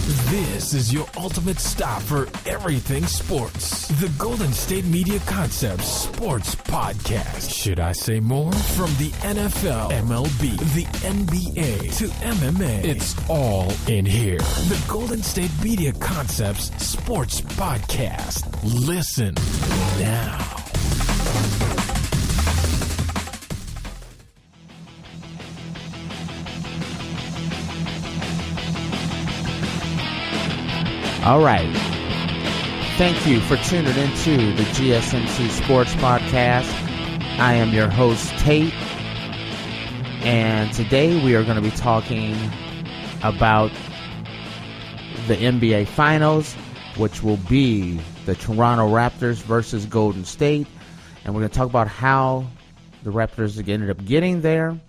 This is your ultimate stop for everything sports. The Golden State Media Concepts Sports Podcast. Should I say more? From the NFL, MLB, the NBA to MMA, it's all in here. The Golden State Media Concepts Sports Podcast. Listen now. All right. Thank you for tuning into the GSMC Sports Podcast. I am your host, Tate. And today we are going to be talking about the NBA Finals, which will be the Toronto Raptors versus Golden State. And we're going to talk about how the Raptors ended up getting there.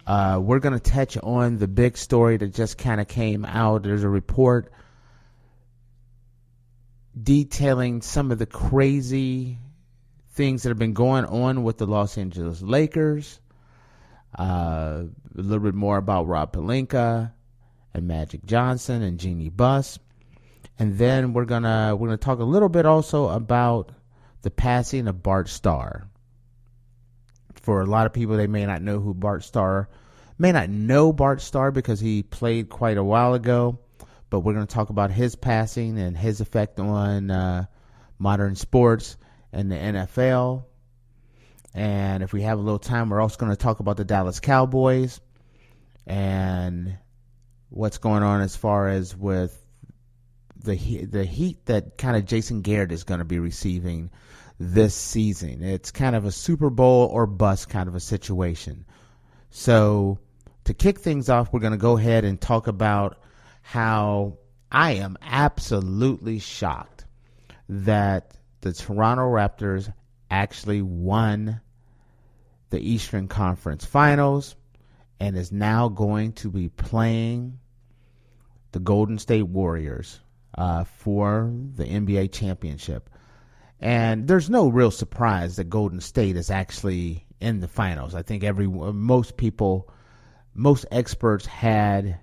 We're going to touch on the big story that just kind of came out. There's a report detailing some of the crazy things that have been going on with the Los Angeles Lakers. A little bit more about Rob Pelinka and Magic Johnson and Jeannie Buss. And then we're gonna talk a little bit also about the passing of Bart Starr. For a lot of people, they may not know Bart Starr because he played quite a while ago. But we're going to talk about his passing and his effect on modern sports and the NFL. And if we have a little time, we're also going to talk about the Dallas Cowboys and what's going on as far as with the heat that kind of Jason Garrett is going to be receiving this season. It's kind of a Super Bowl or bust kind of a situation. So to kick things off, we're going to go ahead and talk about how I am absolutely shocked that the Toronto Raptors actually won the Eastern Conference Finals and is now going to be playing the Golden State Warriors for the NBA championship. And there's no real surprise that Golden State is actually in the finals. I think most experts had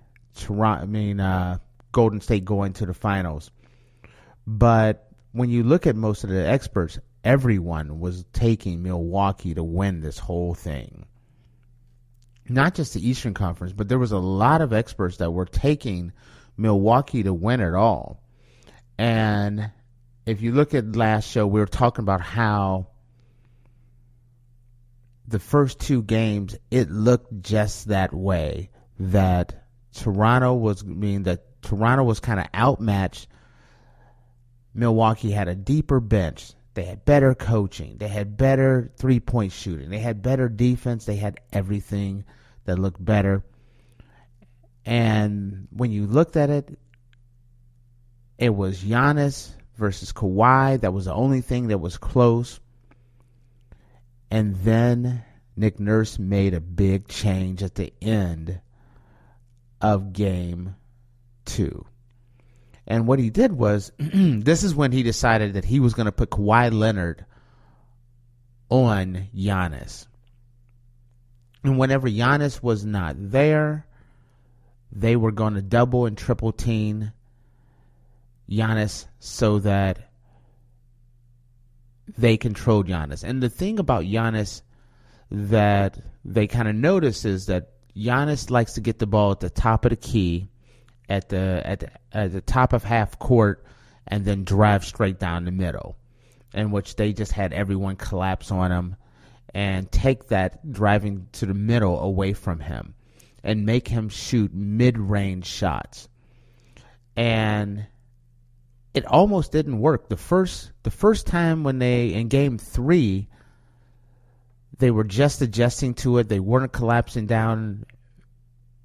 Golden State going to the finals. But when you look at most of the experts, everyone was taking Milwaukee to win this whole thing. Not just the Eastern Conference, but there was a lot of experts that were taking Milwaukee to win it all. And if you look at last show, we were talking about how the first two games, it looked just that way, that Toronto was kind of outmatched. Milwaukee had a deeper bench. They had better coaching. They had better three-point shooting. They had better defense. They had everything that looked better. And when you looked at it, it was Giannis versus Kawhi. That was the only thing that was close. And then Nick Nurse made a big change at the end of game 2. And what he did was, this is when he decided that he was going to put Kawhi Leonard on Giannis. And whenever Giannis was not there, they were going to double and triple team Giannis so that they controlled Giannis. And the thing about Giannis that they kind of noticed is that Giannis likes to get the ball at the top of the key, at the top of half court, and then drive straight down the middle, in which they just had everyone collapse on him and take that driving to the middle away from him and make him shoot mid-range shots. And it almost didn't work. The first time when in game 3, they were just adjusting to it. They weren't collapsing down.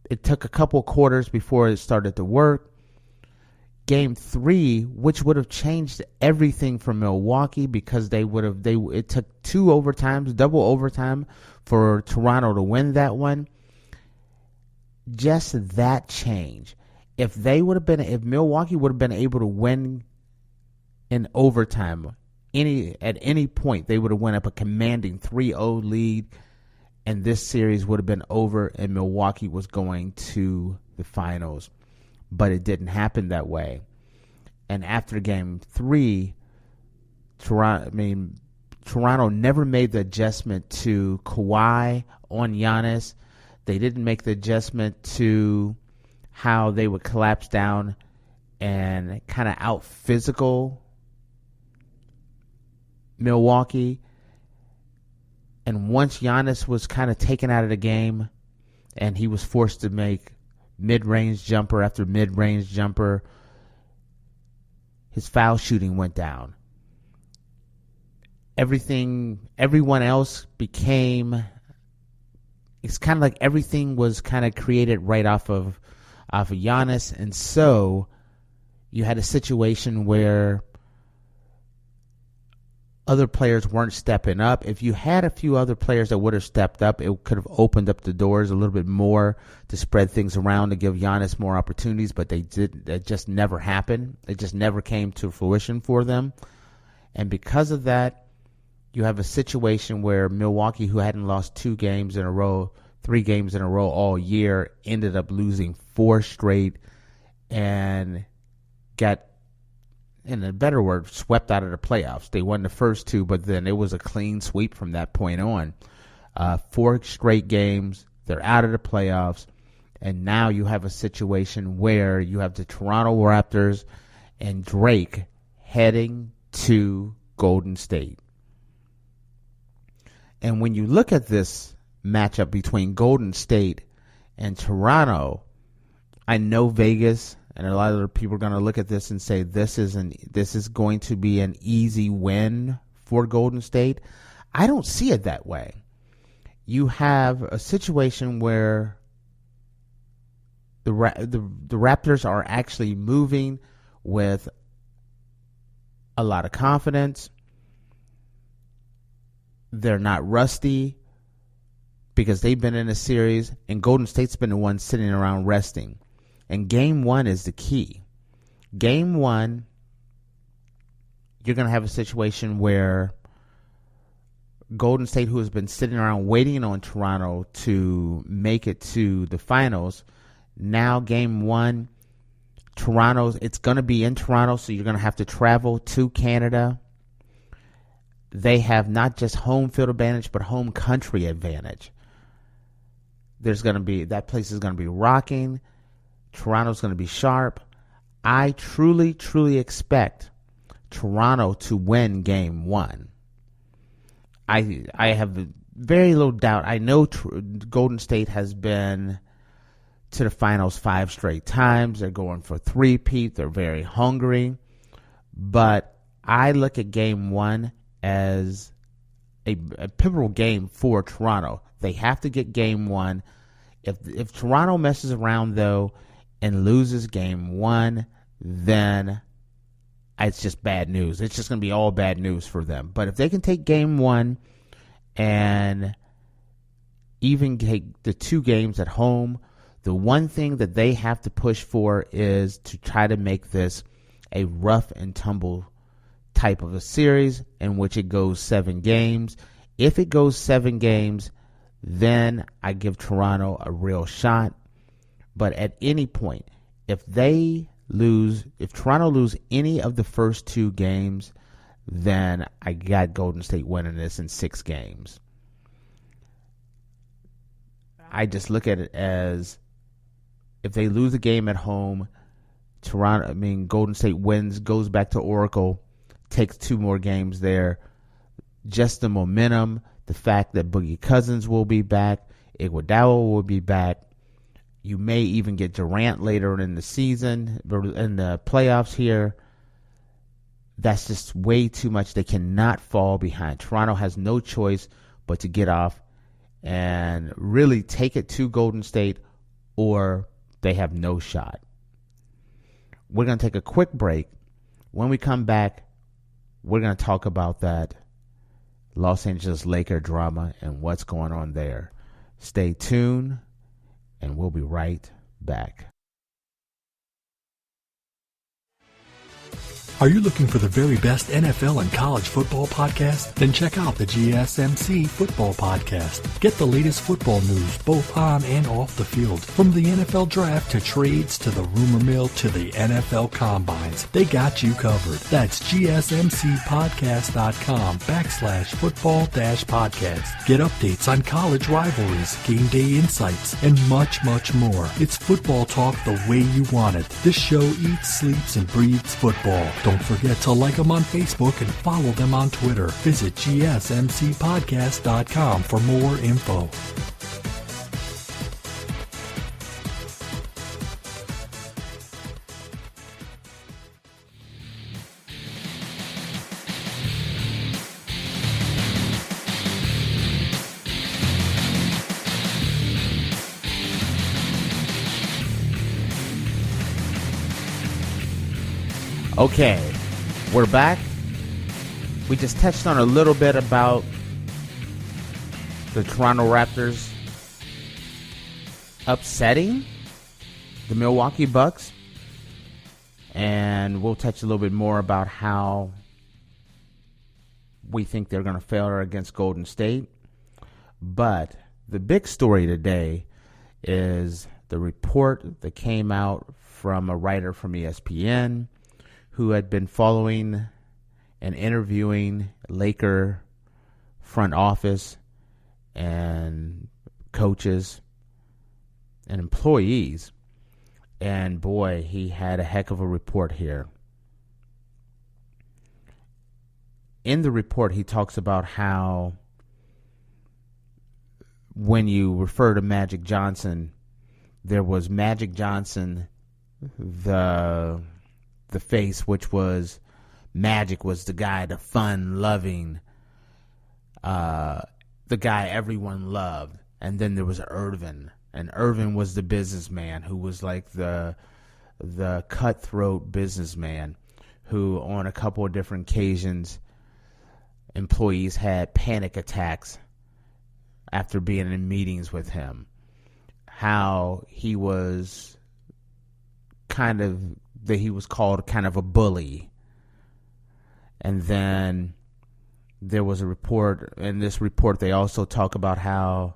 It took a couple quarters before it started to work. Game 3, which would have changed everything for Milwaukee, because it took 2 overtimes, double overtime for Toronto to win that one. Just that change. If Milwaukee would have been able to win in overtime, at any point, they would have went up a commanding 3-0 lead, and this series would have been over, and Milwaukee was going to the finals. but it didn't happen that way. And after game 3, Toronto never made the adjustment to Kawhi on Giannis. They didn't make the adjustment to how they would collapse down and kind of out physical Milwaukee. And once Giannis was kind of taken out of the game and he was forced to make mid-range jumper after mid-range jumper, his foul shooting went down. Everyone else became, it's kind of like everything was kind of created right off of Giannis. And so you had a situation where other players weren't stepping up. If you had a few other players that would have stepped up, it could have opened up the doors a little bit more to spread things around to give Giannis more opportunities, but they did. It just never happened. It just never came to fruition for them. And because of that, you have a situation where Milwaukee, who hadn't lost 3 games in a row all year, ended up losing 4 straight and got, in a better word, swept out of the playoffs. They won the first 2, but then it was a clean sweep from that point on. 4 straight games, they're out of the playoffs, and now you have a situation where you have the Toronto Raptors and Drake heading to Golden State. And when you look at this matchup between Golden State and Toronto, I know Vegas and a lot of people are going to look at this and say this is going to be an easy win for Golden State. I don't see it that way. You have a situation where the Raptors are actually moving with a lot of confidence. They're not rusty because they've been in a series, and Golden State's been the one sitting around resting. And game 1 is the key. Game 1, you're going to have a situation where Golden State, who has been sitting around waiting on Toronto to make it to the finals, now game 1, it's going to be in Toronto, so you're going to have to travel to Canada. They have not just home field advantage, but home country advantage. That place is going to be rocking. Toronto's going to be sharp. I truly, truly expect Toronto to win game 1. I have very little doubt. I know Golden State has been to the finals 5 straight times. They're going for 3-peat. They're very hungry. But I look at game 1 as a pivotal game for Toronto. They have to get game 1. If Toronto messes around, though, and loses game 1, then it's just bad news. It's just going to be all bad news for them. But if they can take game 1 and even take the 2 games at home, the one thing that they have to push for is to try to make this a rough and tumble type of a series in which it goes 7 games. If it goes 7 games, then I give Toronto a real shot. But at any point, if Toronto lose any of the first 2 games, then I got Golden State winning this in 6 games. I just look at it as if they lose a game at home, Golden State wins, goes back to Oracle, takes 2 more games there. Just the momentum, the fact that Boogie Cousins will be back, Iguodala will be back. You may even get Durant later in the season, in the playoffs here. That's just way too much. They cannot fall behind. Toronto has no choice but to get off and really take it to Golden State, or they have no shot. We're going to take a quick break. When we come back, we're going to talk about that Los Angeles Laker drama and what's going on there. Stay tuned, and we'll be right back. Are you looking for the very best NFL and college football podcast? Then check out the GSMC Football Podcast. Get the latest football news both on and off the field. From the NFL Draft to trades to the rumor mill to the NFL Combines, they got you covered. That's GSMCpodcast.com/football-podcast. Get updates on college rivalries, game day insights, and much, much more. It's football talk the way you want it. This show eats, sleeps, and breathes football. Don't forget to like them on Facebook and follow them on Twitter. Visit GSMCpodcast.com for more info. Okay, we're back. We just touched on a little bit about the Toronto Raptors upsetting the Milwaukee Bucks. And we'll touch a little bit more about how we think they're going to fail against Golden State. But the big story today is the report that came out from a writer from ESPN who had been following and interviewing Laker front office and coaches and employees. And boy, he had a heck of a report here. In the report, he talks about how when you refer to Magic Johnson, there was Magic Johnson, the face, which was Magic was the guy, the fun-loving, the guy everyone loved. And then there was Irvin. And Irvin was the businessman who was like the cutthroat businessman who on a couple of different occasions employees had panic attacks after being in meetings with him. How he was he was called kind of a bully. And then there was a report. In this report, they also talk about how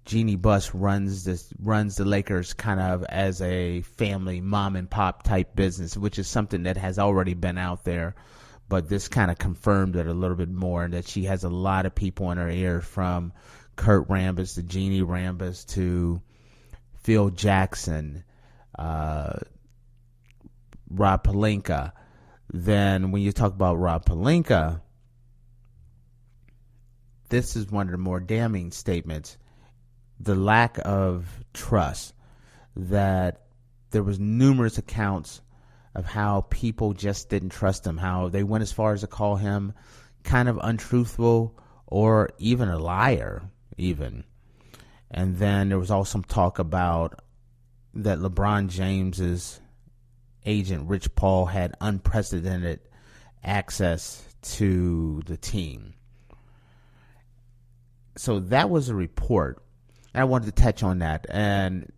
Jeannie Buss runs the Lakers kind of as a family mom and pop type business, which is something that has already been out there. But this kind of confirmed it a little bit more, and that she has a lot of people in her ear, from Kurt Rambis to Jeannie Rambis to Phil Jackson, Rob Pelinka. Then when you talk about Rob Pelinka, this is one of the more damning statements. The lack of trust, that there was numerous accounts of how people just didn't trust him, how they went as far as to call him kind of untruthful or even a liar even. And then there was also some talk about that LeBron James's agent Rich Paul had unprecedented access to the team. So that was a report. I wanted to touch on that. And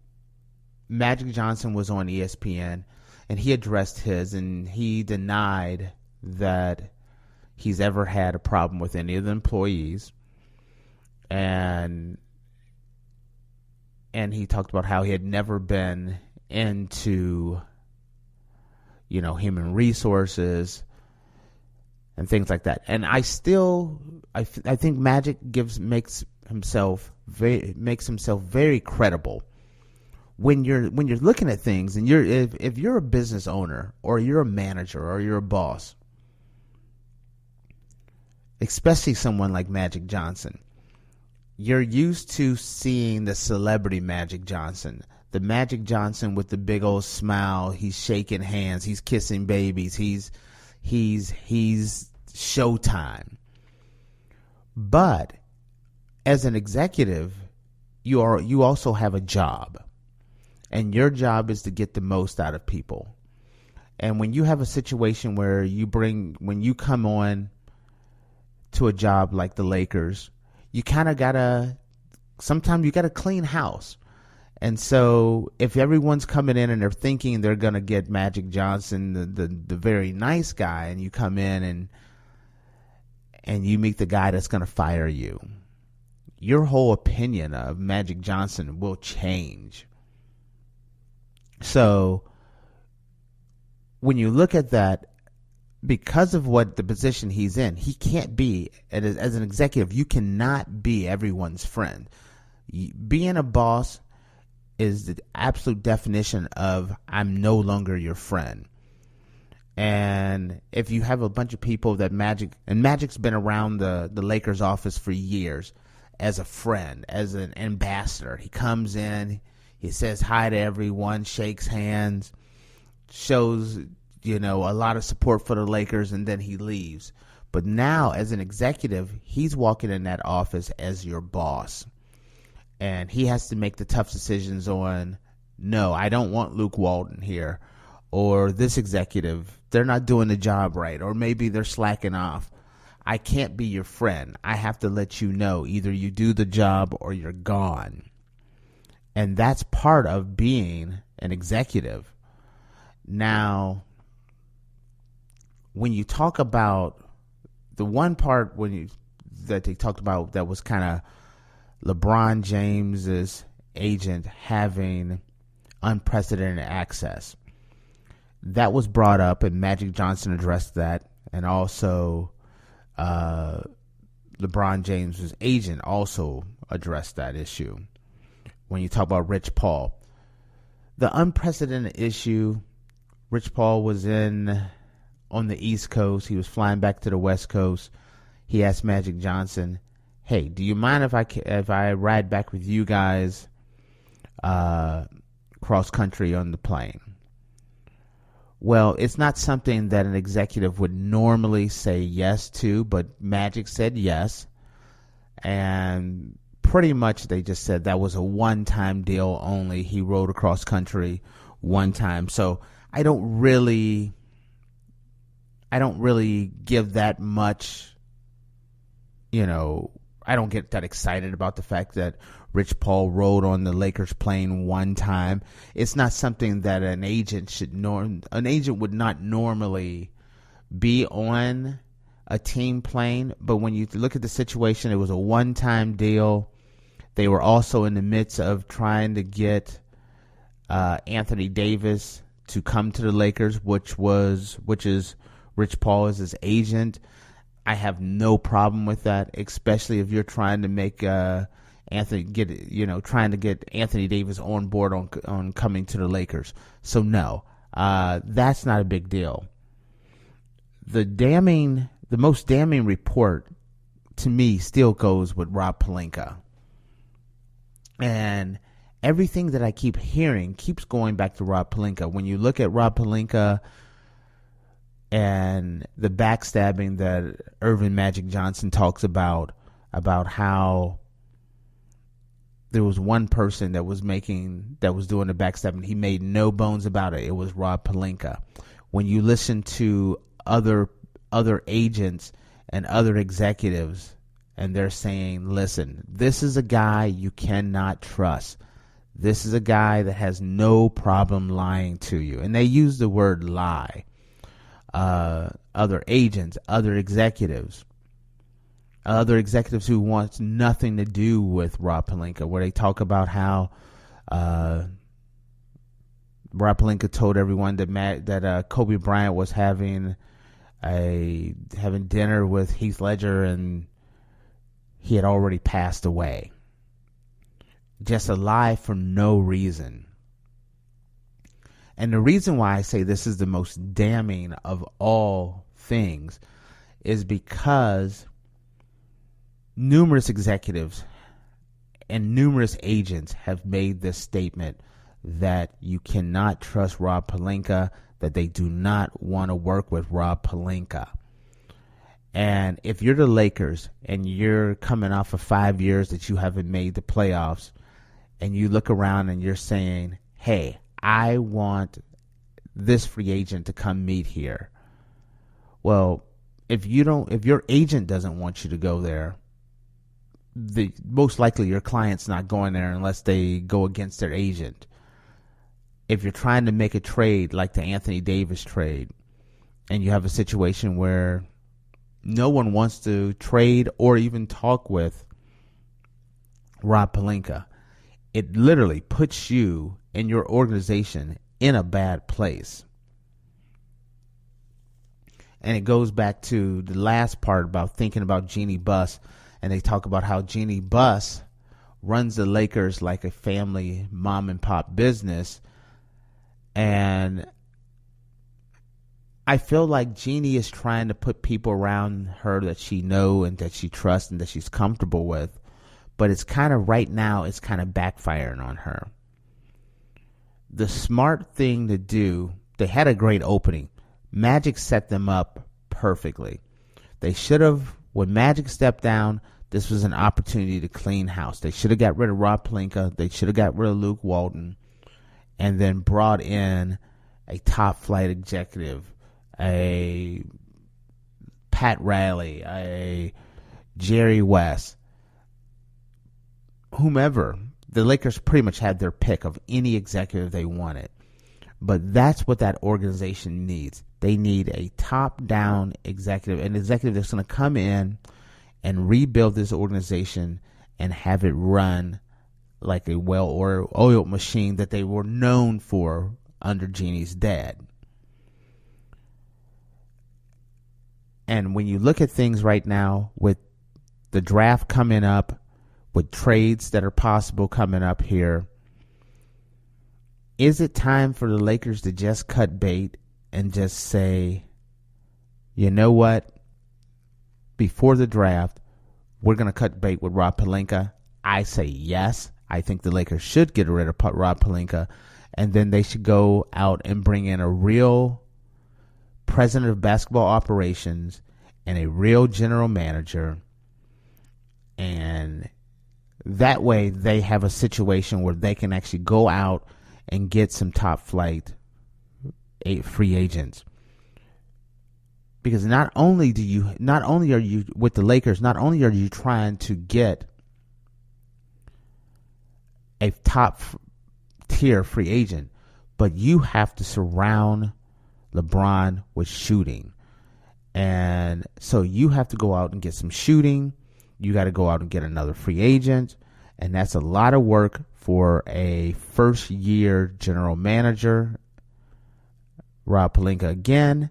Magic Johnson was on ESPN, and he addressed his, and he denied that he's ever had a problem with any of the employees. And he talked about how he had never been into, human resources and things like that. And I think Magic makes himself very credible when you're looking at things, and if you're a business owner or you're a manager or you're a boss, especially someone like Magic Johnson, you're used to seeing the celebrity Magic Johnson, the Magic Johnson with the big old smile. He's shaking hands, he's kissing babies, he's Showtime. But as an executive, you also have a job, and your job is to get the most out of people. And when you have a situation where when you come on to a job like the Lakers, you kind of sometimes you gotta clean house. And so if everyone's coming in and they're thinking they're going to get Magic Johnson, the very nice guy, and you come in and you meet the guy that's going to fire you, your whole opinion of Magic Johnson will change. So when you look at that, because of what the position he's in, he can't be, as an executive, you cannot be everyone's friend. Being a boss is the absolute definition of I'm no longer your friend. And if you have a bunch of people that Magic's been around the Lakers office for years as a friend, as an ambassador. He comes in, he says hi to everyone, shakes hands, shows, a lot of support for the Lakers, and then he leaves. But now, as an executive, he's walking in that office as your boss. And he has to make the tough decisions on, no, I don't want Luke Walton here. Or this executive, they're not doing the job right. Or maybe they're slacking off. I can't be your friend. I have to let you know, either you do the job or you're gone. And that's part of being an executive. Now, when you talk about the one part that they talked about that was kind of LeBron James's agent having unprecedented access, that was brought up, and Magic Johnson addressed that, and also LeBron James's agent also addressed that issue. When you talk about Rich Paul, the unprecedented issue, Rich Paul was on the East Coast. He was flying back to the West Coast. He asked Magic Johnson, hey, do you mind if I ride back with you guys cross country on the plane? Well, it's not something that an executive would normally say yes to, but Magic said yes. And pretty much they just said that was a one-time deal only. He rode across country one time. So I don't really give that much, I don't get that excited about the fact that Rich Paul rode on the Lakers plane one time. It's not something that an agent would not normally be on a team plane. But when you look at the situation, it was a one-time deal. They were also in the midst of trying to get Anthony Davis to come to the Lakers, which is Rich Paul is his agent. I have no problem with that, especially if you're trying to make trying to get Anthony Davis on board on coming to the Lakers. So no, that's not a big deal. The most damning report to me still goes with Rob Pelinka. And everything that I keep hearing keeps going back to Rob Pelinka. When you look at Rob Pelinka and the backstabbing that Irvin Magic Johnson talks about how there was one person that was doing the backstabbing. He made no bones about it. It was Rob Pelinka. When you listen to other agents and other executives, and they're saying, listen, this is a guy you cannot trust. This is a guy that has no problem lying to you. And they use the word lie. Other agents, other executives who want nothing to do with Rob Pelinka, where they talk about how Rob Pelinka told everyone that Kobe Bryant was having dinner with Heath Ledger and he had already passed away. Just a lie for no reason. And the reason why I say this is the most damning of all things is because numerous executives and numerous agents have made this statement that you cannot trust Rob Pelinka, that they do not want to work with Rob Pelinka. And if you're the Lakers and you're coming off of 5 years that you haven't made the playoffs, and you look around and you're saying, hey, I want this free agent to come meet here. Well, if your agent doesn't want you to go there, most likely your client's not going there unless they go against their agent. If you're trying to make a trade like the Anthony Davis trade, and you have a situation where no one wants to trade or even talk with Rob Pelinka, it literally puts you and your organization in a bad place. And it goes back to the last part about thinking about Jeannie Buss, and they talk about how Jeannie Buss runs the Lakers like a family mom and pop business. And I feel like Jeannie is trying to put people around her that she knows and that she trusts and that she's comfortable with. But it's kind of right now, it's kind of backfiring on her. The smart thing to do, they had a great opening. Magic set them up perfectly. They should have, when Magic stepped down, this was an opportunity to clean house. They should have got rid of Rob Pelinka. They should have got rid of Luke Walton and then brought in a top flight executive, a Pat Riley, a Jerry West, whomever. The Lakers pretty much had their pick of any executive they wanted. But that's what that organization needs. They need a top-down executive, an executive that's going to come in and rebuild this organization and have it run like a well-oiled machine that they were known for under Jeannie's dad. And when you look at things right now with the draft coming up, with trades that are possible coming up here, is it time for the Lakers to just cut bait and just say, you know what? Before the draft, we're going to cut bait with Rob Pelinka. I say yes. I think the Lakers should get rid of Rob Pelinka, and then they should go out and bring in a real president of basketball operations and a real general manager, and that way they have a situation where they can actually go out and get some top flight free agents. Because not only are you with the Lakers, not only are you trying to get a top tier free agent, but you have to surround LeBron with shooting. And so you have to go out and get some shooting. You got to go out and get another free agent. And that's a lot of work for a first-year general manager, Rob Pelinka again,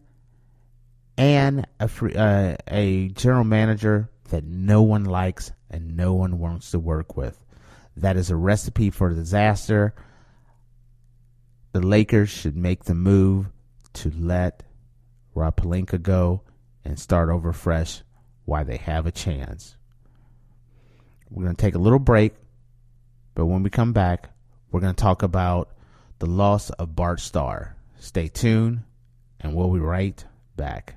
and a general manager that no one likes and no one wants to work with. That is a recipe for disaster. The Lakers should make the move to let Rob Pelinka go and start over fresh while they have a chance. We're going to take a little break, but when we come back, we're going to talk about the loss of Bart Starr. Stay tuned, and we'll be right back.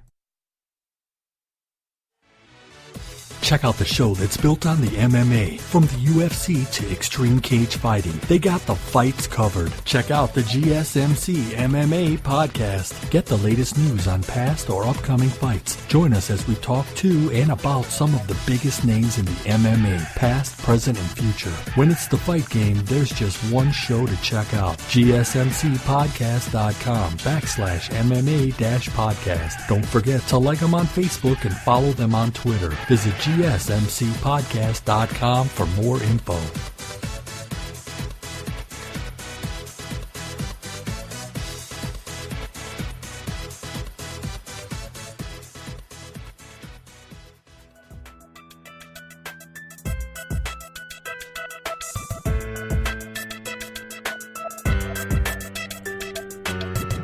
Check out the show that's built on the MMA. From the UFC to extreme cage fighting, they got the fights covered. Check out the GSMC MMA podcast. Get the latest news on past or upcoming fights. Join us as we talk to and about some of the biggest names in the MMA, past, present, and future. When it's the fight game, there's just one show to check out. GSMCpodcast.com/MMA-podcast. Don't forget to like them on Facebook and follow them on Twitter. Visit GSMCpodcast.com for more info.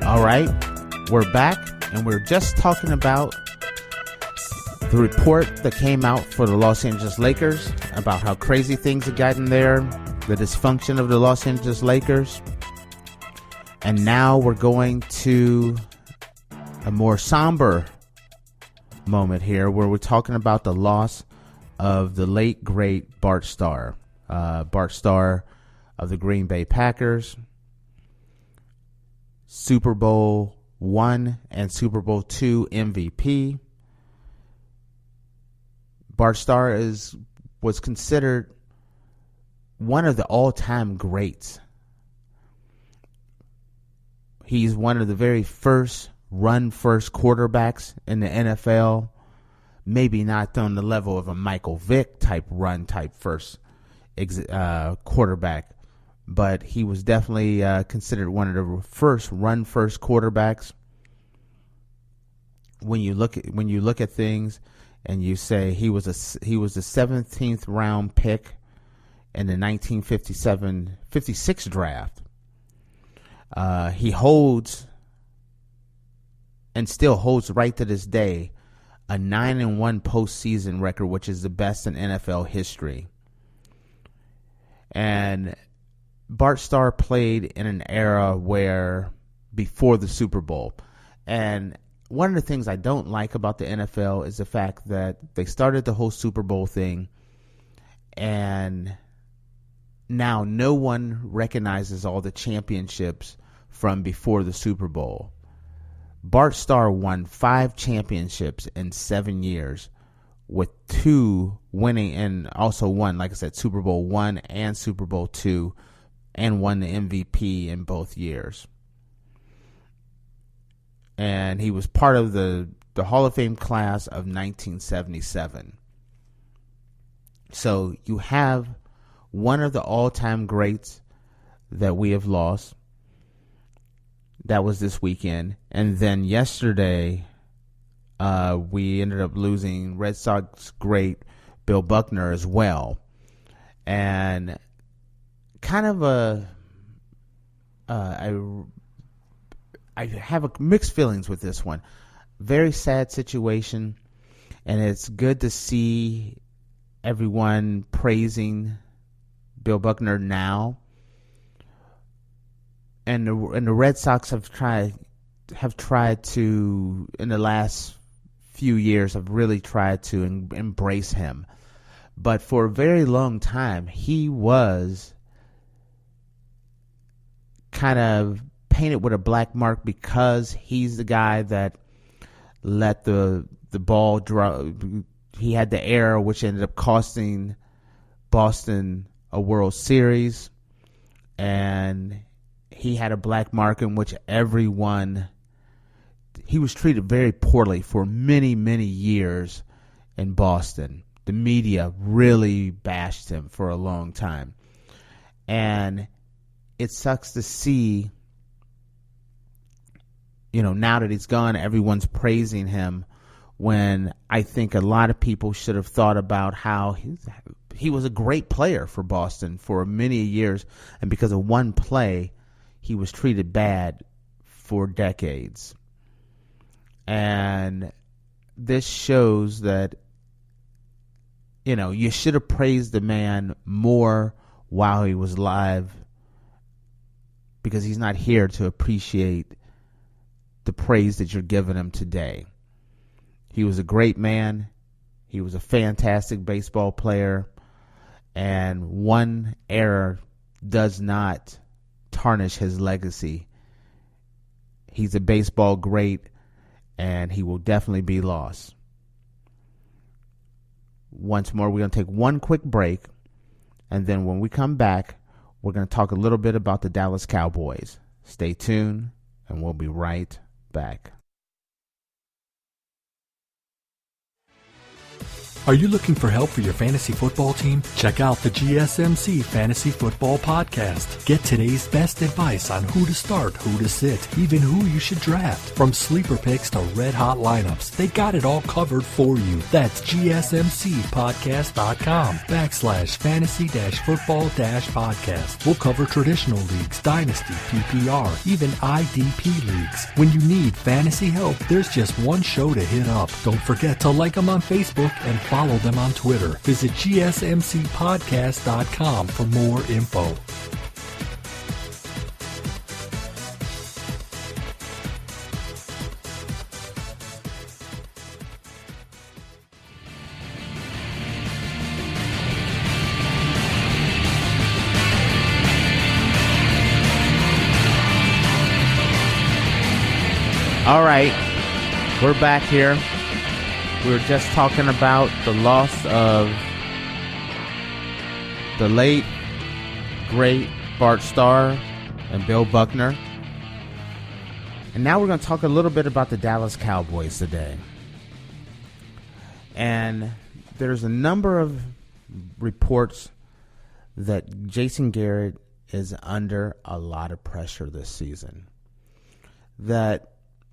All right, we're back, and we're just talking about the report that came out for the Los Angeles Lakers about how crazy things have gotten there, the dysfunction of the Los Angeles Lakers. And now we're going to a more somber moment here where we're talking about the loss of the late, great Bart Starr. Bart Starr of the Green Bay Packers. Super Bowl I and Super Bowl II MVP. Bart Starr is was considered one of the all-time greats. He's one of the very first run-first quarterbacks in the NFL. Maybe not on the level of a Michael Vick type first quarterback, but he was definitely considered one of the first run-first quarterbacks. When you look at things, and you say he was the 17th round pick in the 1956 draft. He holds, and still holds right to this day, a 9-1 postseason record, which is the best in NFL history. And Bart Starr played in an era where, before the Super Bowl. And one of the things I don't like about the NFL is the fact that they started the whole Super Bowl thing, and now no one recognizes all the championships from before the Super Bowl. Bart Starr won 5 championships in 7 years, with 2 winning, and also won, like I said, Super Bowl I and Super Bowl II, and won the MVP in both years. And he was part of the Hall of Fame class of 1977. So you have one of the all-time greats that we have lost. That was this weekend. And then yesterday, we ended up losing Red Sox great Bill Buckner as well. And kind of I have mixed feelings with this one. Very sad situation, and it's good to see everyone praising Bill Buckner now. And the Red Sox have tried to, in the last few years, have really tried to embrace him. But for a very long time, he was kind of painted with a black mark because he's the guy that let the ball drop. He had the error, which ended up costing Boston a World Series, and he had a black mark in which he was treated very poorly for many, many years in Boston. The media really bashed him for a long time, and it sucks to see, now that he's gone, everyone's praising him, when I think a lot of people should have thought about how he was a great player for Boston for many years, and because of one play, he was treated bad for decades. And this shows that, you should have praised the man more while he was alive, because he's not here to appreciate the praise that you're giving him today. He was a great man. He was a fantastic baseball player. And one error does not tarnish his legacy. He's a baseball great, and he will definitely be lost. Once more, we're going to take one quick break, and then when we come back, we're going to talk a little bit about the Dallas Cowboys. Stay tuned, and we'll be right back. Are you looking for help for your fantasy football team? Check out the GSMC Fantasy Football Podcast. Get today's best advice on who to start, who to sit, even who you should draft. From sleeper picks to red-hot lineups, they got it all covered for you. That's gsmcpodcast.com/fantasy-football-podcast. We'll cover traditional leagues, dynasty, PPR, even IDP leagues. When you need fantasy help, there's just one show to hit up. Don't forget to like them on Facebook and follow them on Twitter. Visit gsmcpodcast.com for more info. All right, we're back here. We were just talking about the loss of the late, great Bart Starr and Bill Buckner. And now we're going to talk a little bit about the Dallas Cowboys today. And there's a number of reports that Jason Garrett is under a lot of pressure this season. And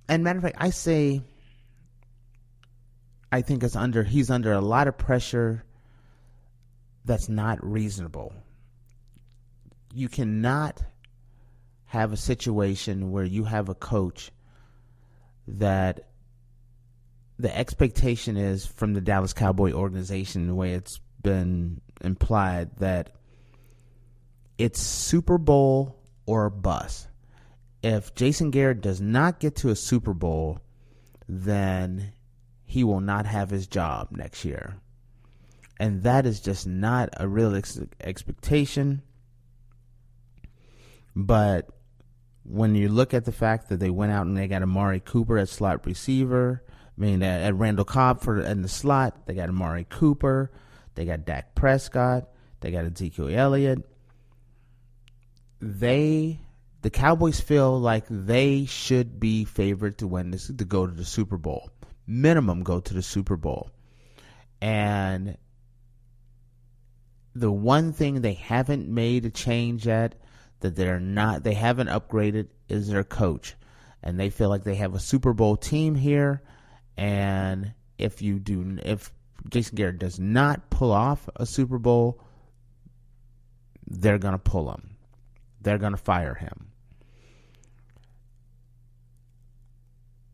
matter of fact, I think he's under a lot of pressure that's not reasonable. You cannot have a situation where you have a coach that the expectation is from the Dallas Cowboy organization, the way it's been implied, that it's Super Bowl or bust. If Jason Garrett does not get to a Super Bowl, then he will not have his job next year. And that is just not a real expectation. But when you look at the fact that they went out and they got Amari Cooper at slot receiver, at Randall Cobb in the slot, they got Amari Cooper, they got Dak Prescott, they got Ezekiel Elliott. The Cowboys feel like they should be favored to win this, to go to the Super Bowl. Minimum go to the Super Bowl. And the one thing they haven't made a change at, that they haven't upgraded, is their coach. And they feel like they have a Super Bowl team here. And if Jason Garrett does not pull off a Super Bowl, they're going to pull him. They're going to fire him.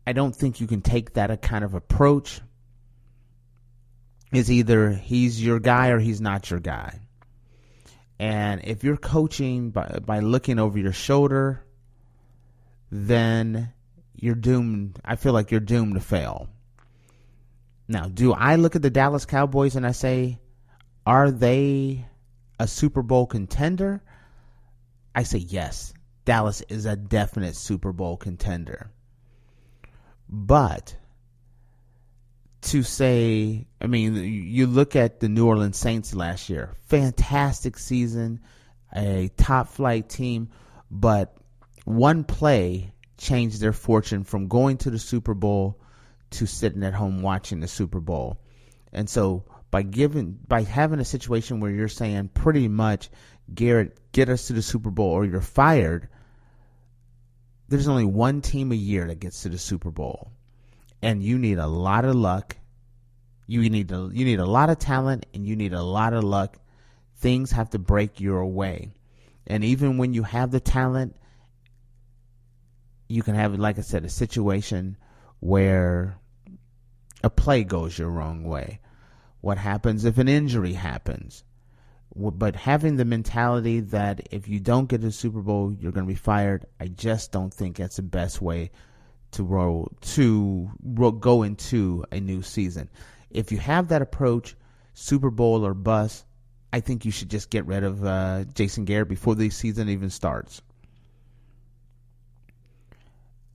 I don't think you can take that kind of approach. It's either he's your guy or he's not your guy. And if you're coaching by looking over your shoulder, then you're doomed. I feel like you're doomed to fail. Now, do I look at the Dallas Cowboys and I say, are they a Super Bowl contender? I say yes. Dallas is a definite Super Bowl contender. But to say, you look at the New Orleans Saints last year, fantastic season, a top flight team, but one play changed their fortune from going to the Super Bowl to sitting at home watching the Super Bowl. And so by having a situation where you're saying pretty much, Garrett, get us to the Super Bowl or you're fired, there's only one team a year that gets to the Super Bowl. And you need a lot of luck. You need a lot of talent, and you need a lot of luck. Things have to break your way. And even when you have the talent, you can have, like I said, a situation where a play goes your wrong way. What happens if an injury happens? But having the mentality that if you don't get to the Super Bowl, you're going to be fired, I just don't think that's the best way to go into a new season. If you have that approach, Super Bowl or bust, I think you should just get rid of Jason Garrett before the season even starts.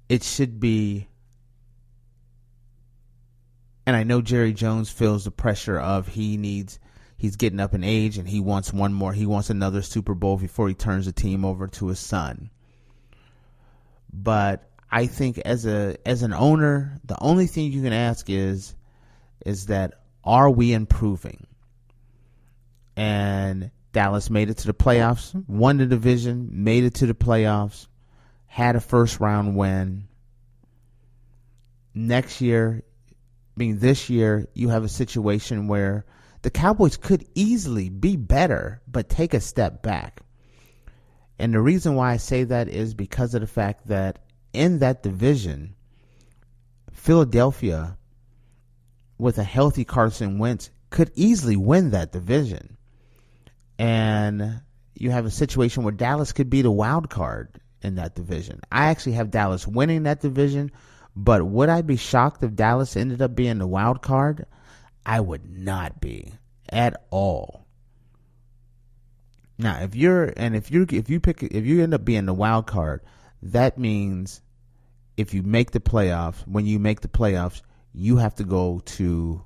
It should be, and I know Jerry Jones feels the pressure of he's getting up in age and he wants another Super Bowl before he turns the team over to his son. But I think as an owner, the only thing you can ask is that, are we improving? And Dallas made it to the playoffs, won the division, made it to the playoffs, had a first round win. This year, you have a situation where the Cowboys could easily be better, but take a step back. And the reason why I say that is because of the fact that in that division, Philadelphia, with a healthy Carson Wentz, could easily win that division. And you have a situation where Dallas could be the wild card in that division. I actually have Dallas winning that division, but would I be shocked if Dallas ended up being the wild card? I would not be at all. Now, if you end up being the wild card, that means when you make the playoffs, you have to go to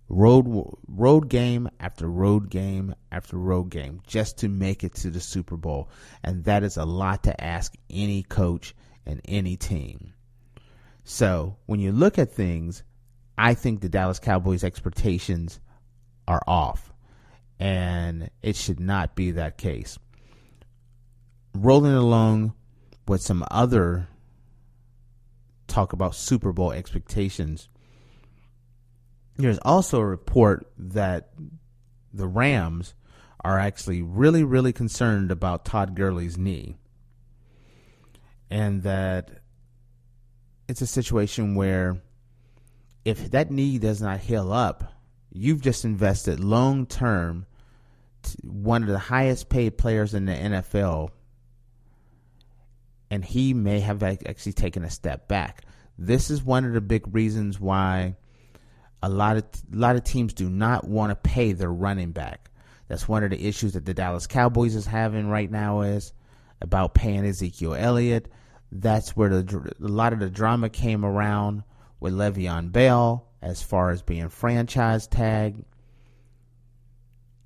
road game after road game after road game just to make it to the Super Bowl. And that is a lot to ask any coach and any team. So when you look at things, I think the Dallas Cowboys' expectations are off, and it should not be that case. Rolling along with some other talk about Super Bowl expectations, there's also a report that the Rams are actually really, really concerned about Todd Gurley's knee, and that it's a situation where if that knee does not heal up, you've just invested long-term one of the highest paid players in the NFL, and he may have actually taken a step back. This is one of the big reasons why a lot of teams do not want to pay their running back. That's one of the issues that the Dallas Cowboys is having right now, is about paying Ezekiel Elliott. That's where a lot of the drama came around with Le'Veon Bell as far as being franchise tagged.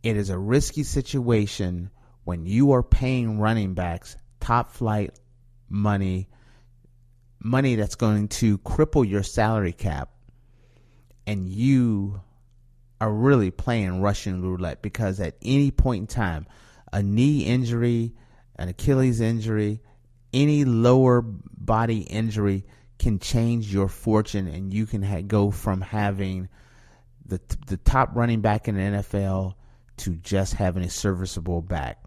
It is a risky situation when you are paying running backs top flight money that's going to cripple your salary cap, and you are really playing Russian roulette, because at any point in time, a knee injury, an Achilles injury, any lower body injury can change your fortune, and you can go from having the top running back in the NFL to just having a serviceable back.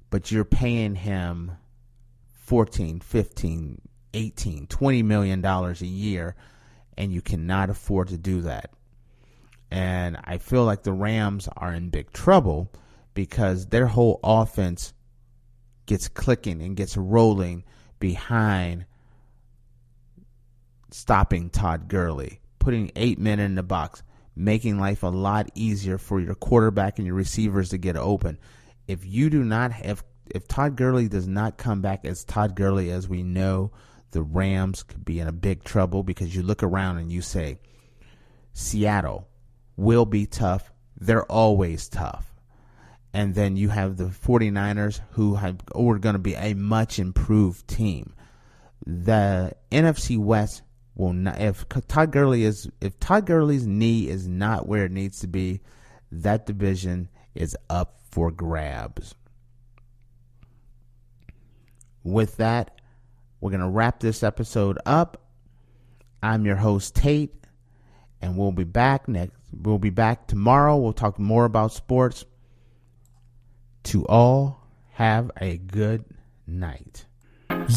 But you're paying him $14, $15, $18, $20 million a year, and you cannot afford to do that. And I feel like the Rams are in big trouble, because their whole offense gets clicking and gets rolling behind stopping Todd Gurley, putting 8 men in the box, making life a lot easier for your quarterback and your receivers to get open. If Todd Gurley does not come back as Todd Gurley as we know, the Rams could be in a big trouble, because you look around and you say, Seattle will be tough. They're always tough. And then you have the 49ers, who are going to be a much improved team. The NFC West will not, if Todd Gurley's knee is not where it needs to be, that division is up for grabs. With that, we're going to wrap this episode up. I'm your host, Tate, and we'll be back tomorrow. We'll talk more about sports. To all, have a good night.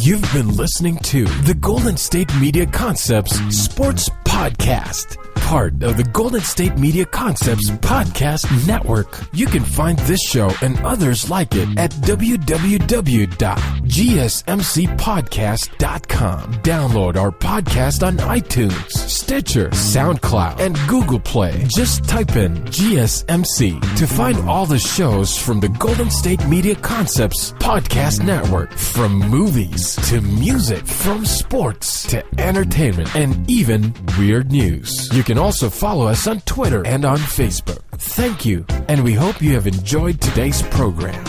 You've been listening to the Golden State Media Concepts Sports Podcast, part of the Golden State Media Concepts Podcast Network. You can find this show and others like it at www.gsmcpodcast.com. Download our podcast on iTunes, Stitcher, SoundCloud, and Google Play. Just type in GSMC to find all the shows from the Golden State Media Concepts Podcast Network, from movies to music, from sports to entertainment, and even weird news. You can also follow us on Twitter and on Facebook. Thank you, and we hope you have enjoyed today's program.